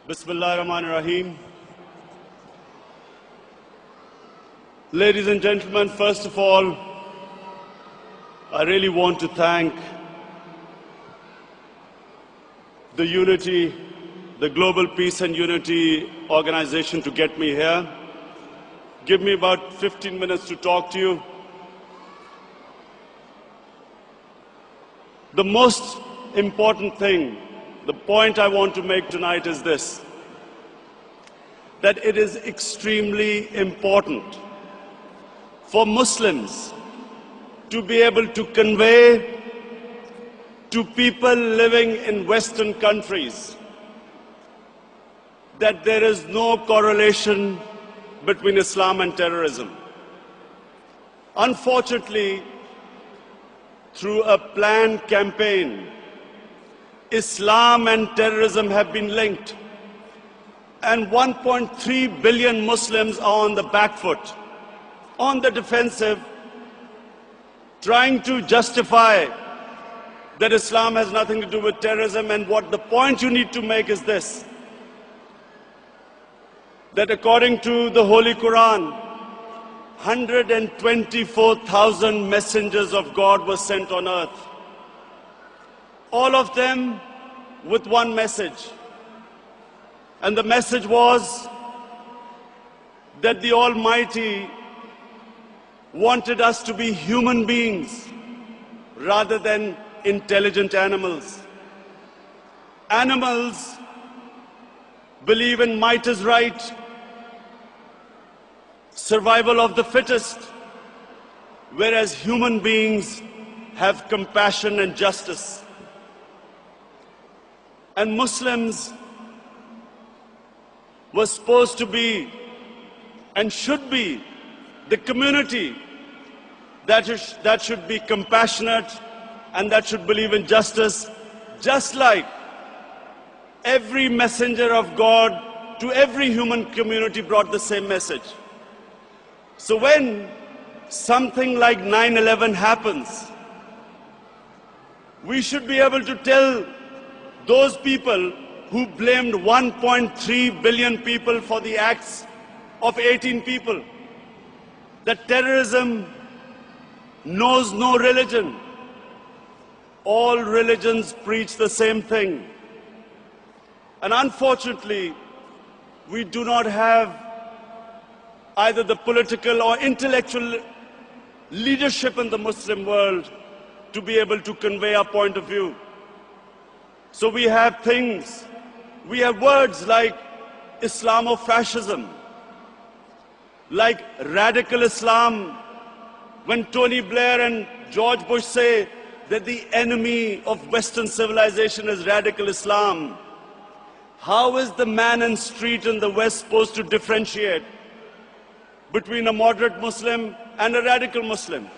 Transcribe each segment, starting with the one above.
Bismillahirrahmanirrahim. Ladies and gentlemen, first of all, I really want to thank the Unity, the Global Peace and Unity organization to get me here. Give me about 15 minutes to talk to you. The most important thing, the point I want to make tonight is this, that it is extremely important for Muslims to be able to convey to people living in Western countries that there is no correlation between Islam and terrorism. Unfortunately, through a planned campaign, Islam and terrorism have been linked, and 1.3 billion Muslims are on the back foot, on the defensive, trying to justify that Islam has nothing to do with terrorism. And what the point you need to make is this, that according to the Holy Quran, 124,000 messengers of God were sent on earth, all of them with one message. And the message was that the Almighty wanted us to be human beings rather than intelligent animals. Animals believe in might is right, survival of the fittest, whereas human beings have compassion and justice. And Muslims were supposed to be and should be the community that should be compassionate and that should believe in justice, just like every messenger of God to every human community brought the same message. So when something like 9/11 happens, we should be able to tell those people who blamed 1.3 billion people for the acts of 18 people that terrorism knows no religion. All religions preach the same thing. And unfortunately, we do not have either the political or intellectual leadership in the Muslim world to be able to convey our point of view. So we have words like Islamofascism, like radical Islam. When Tony Blair and George Bush say that the enemy of Western civilization is radical Islam, how is the man in the street in the West supposed to differentiate between a moderate Muslim and a radical Muslim?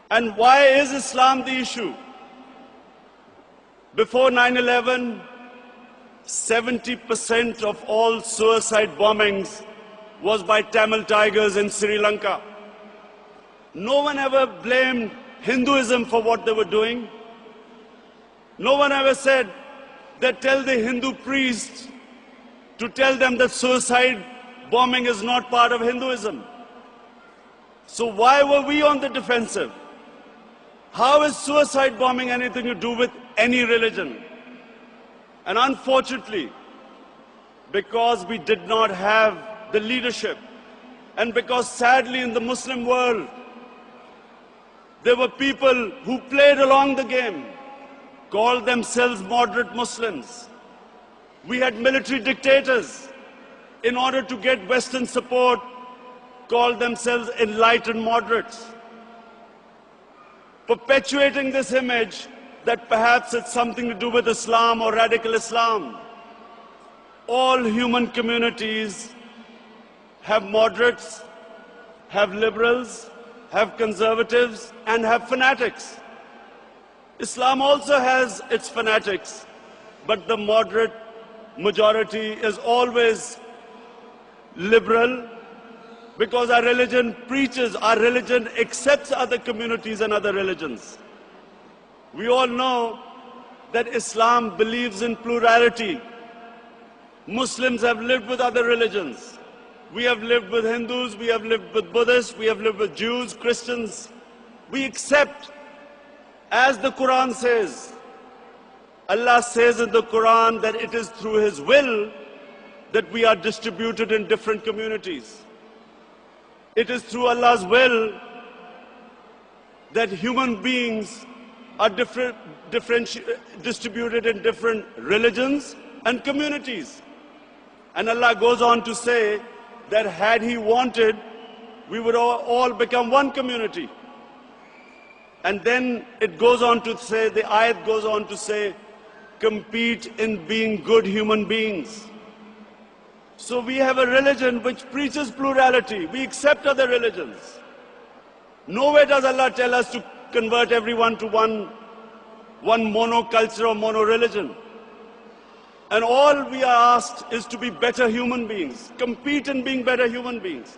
And why is Islam the issue? Before 9/11, 70% of all suicide bombings was by Tamil Tigers in Sri Lanka. No one ever blamed Hinduism for what they were doing. No one ever said that tell the Hindu priests to tell them that suicide bombing is not part of Hinduism. So why were we on the defensive? How is suicide bombing anything to do with any religion? And unfortunately, because we did not have the leadership, and because sadly in the Muslim world, there were people who played along the game, called themselves moderate Muslims. We had military dictators, in order to get Western support, called themselves enlightened moderates, perpetuating this image that perhaps it's something to do with Islam or radical Islam. All human communities have moderates, have liberals, have conservatives, and have fanatics. Islam also has its fanatics, but the moderate majority is always liberal, because our religion preaches, our religion accepts other communities and other religions. We all know that Islam believes in plurality. Muslims have lived with other religions. We have lived with Hindus, we have lived with Buddhists, we have lived with Jews, Christians. We accept, as the Quran says, Allah says in the Quran that it is through His will that we are distributed in different communities. It is through Allah's will that human beings are distributed in different religions and communities. And Allah goes on to say that had He wanted, we would all become one community. And then it goes on to say, the ayat goes on to say, compete in being good human beings. So we have a religion which preaches plurality. We accept other religions. Nowhere does Allah tell us to convert everyone to one monoculture or mono-religion. And all we are asked is to be better human beings, compete in being better human beings.